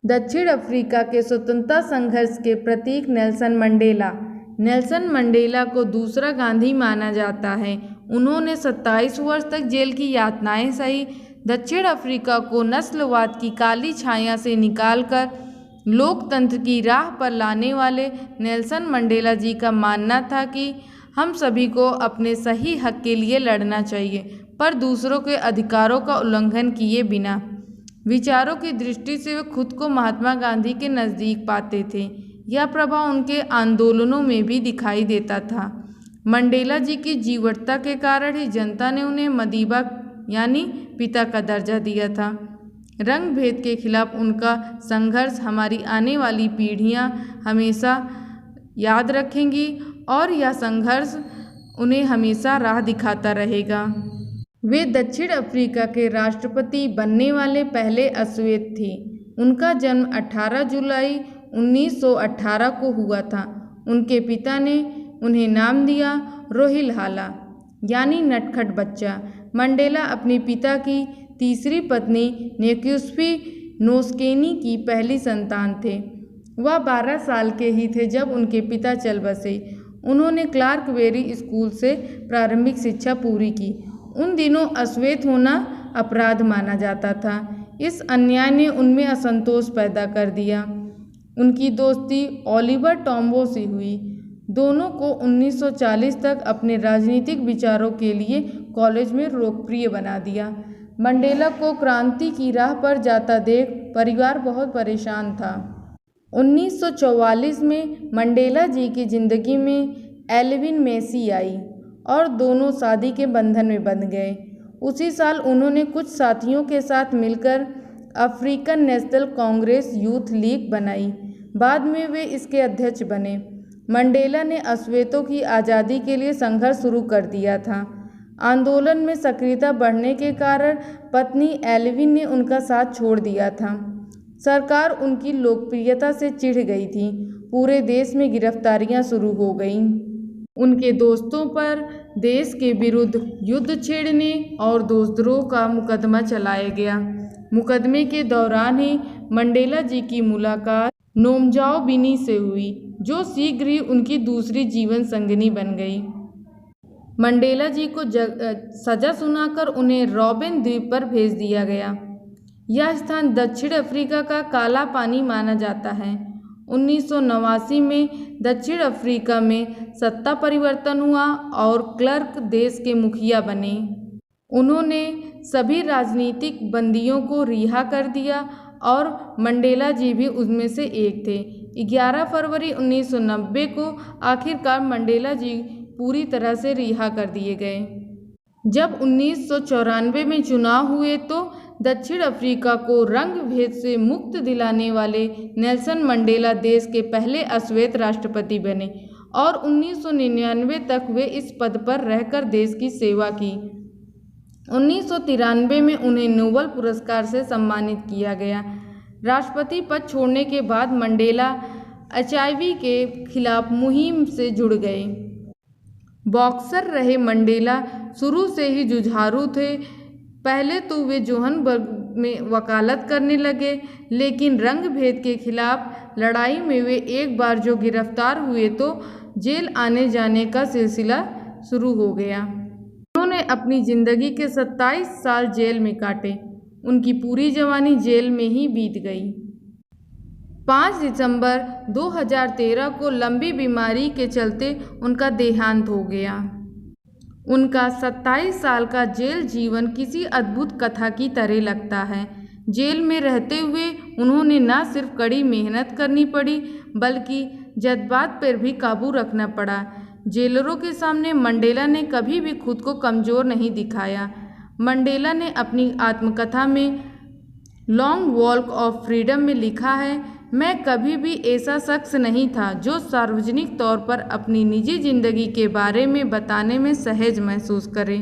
दक्षिण अफ्रीका के स्वतंत्रता संघर्ष के प्रतीक नेल्सन मंडेला। नेल्सन मंडेला को दूसरा गांधी माना जाता है। उन्होंने 27 वर्ष तक जेल की यातनाएं सही। दक्षिण अफ्रीका को नस्लवाद की काली छाया से निकालकर लोकतंत्र की राह पर लाने वाले नेल्सन मंडेला जी का मानना था कि हम सभी को अपने सही हक के लिए लड़ना चाहिए, पर दूसरों के अधिकारों का उल्लंघन किए बिना। विचारों की दृष्टि से वे खुद को महात्मा गांधी के नज़दीक पाते थे। यह प्रभाव उनके आंदोलनों में भी दिखाई देता था। मंडेला जी की जीवटता के कारण ही जनता ने उन्हें मदीबा यानी पिता का दर्जा दिया था। रंग भेद के खिलाफ उनका संघर्ष हमारी आने वाली पीढ़ियां हमेशा याद रखेंगी और यह संघर्ष उन्हें हमेशा राह दिखाता रहेगा। वे दक्षिण अफ्रीका के राष्ट्रपति बनने वाले पहले अश्वेत थे। उनका जन्म 18 जुलाई 1918 को हुआ था। उनके पिता ने उन्हें नाम दिया रोहिल्हाला यानी नटखट बच्चा। मंडेला अपने पिता की तीसरी पत्नी नेक्युस्फी नोस्केनी की पहली संतान थे। वह 12 साल के ही थे जब उनके पिता चल बसे। उन्होंने क्लार्कबेरी स्कूल से प्रारंभिक शिक्षा पूरी की। उन दिनों अश्वेत होना अपराध माना जाता था। इस अन्याय ने उनमें असंतोष पैदा कर दिया। उनकी दोस्ती ओलिवर टॉम्बो से हुई। दोनों को 1940 तक अपने राजनीतिक विचारों के लिए कॉलेज में लोकप्रिय बना दिया। मंडेला को क्रांति की राह पर जाता देख परिवार बहुत परेशान था। 1944 में मंडेला जी की जिंदगी में एल्विन मैसी आई और दोनों शादी के बंधन में बंध गए। उसी साल उन्होंने कुछ साथियों के साथ मिलकर African national Congress youth league बनाई। बाद में वे इसके अध्यक्ष बने। मंडेला ने अश्वेतों की आज़ादी के लिए संघर्ष शुरू कर दिया था। आंदोलन में सक्रियता बढ़ने के कारण पत्नी एल्विन ने उनका साथ छोड़ दिया था। सरकार उनकी लोकप्रियता से चिढ़ गई थी। पूरे देश में गिरफ्तारियां शुरू हो गईं। उनके दोस्तों पर देश के विरुद्ध युद्ध छेड़ने और देशद्रोह का मुकदमा चलाया गया। मुकदमे के दौरान ही मंडेला जी की मुलाकात नोमजाओ बिनी से हुई, जो शीघ्र ही उनकी दूसरी जीवन संगिनी बन गई। मंडेला जी को सजा सुनाकर उन्हें रॉबिन द्वीप पर भेज दिया गया। यह स्थान दक्षिण अफ्रीका का काला पानी माना जाता है। 1989 में दक्षिण अफ्रीका में सत्ता परिवर्तन हुआ और क्लर्क देश के मुखिया बने। उन्होंने सभी राजनीतिक बंदियों को रिहा कर दिया और मंडेला जी भी उनमें से एक थे। 11 फरवरी 1990 को आखिरकार मंडेला जी पूरी तरह से रिहा कर दिए गए। जब 1994 में चुनाव हुए तो दक्षिण अफ्रीका को रंग भेद से मुक्त दिलाने वाले नेल्सन मंडेला देश के पहले अश्वेत राष्ट्रपति बने और 1999 तक वे इस पद पर रहकर देश की सेवा की। 1993 में उन्हें नोबेल पुरस्कार से सम्मानित किया गया। राष्ट्रपति पद छोड़ने के बाद मंडेला HIV के खिलाफ मुहिम से जुड़ गए। बॉक्सर रहे मंडेला शुरू से ही जुझारू थे। पहले तो वे जोहान्सबर्ग में वकालत करने लगे, लेकिन रंग भेद के खिलाफ लड़ाई में वे एक बार जो गिरफ्तार हुए तो जेल आने जाने का सिलसिला शुरू हो गया। उन्होंने अपनी जिंदगी के 27 साल जेल में काटे। उनकी पूरी जवानी जेल में ही बीत गई। 5 दिसंबर 2013 को लंबी बीमारी के चलते उनका देहांत हो गया। उनका 27 साल का जेल जीवन किसी अद्भुत कथा की तरह लगता है। जेल में रहते हुए उन्होंने न सिर्फ कड़ी मेहनत करनी पड़ी, बल्कि जज्बात पर भी काबू रखना पड़ा। जेलरों के सामने मंडेला ने कभी भी खुद को कमज़ोर नहीं दिखाया। मंडेला ने अपनी आत्मकथा में लॉन्ग वॉक ऑफ फ्रीडम में लिखा है, मैं कभी भी ऐसा शख्स नहीं था जो सार्वजनिक तौर पर अपनी निजी ज़िंदगी के बारे में बताने में सहज महसूस करे।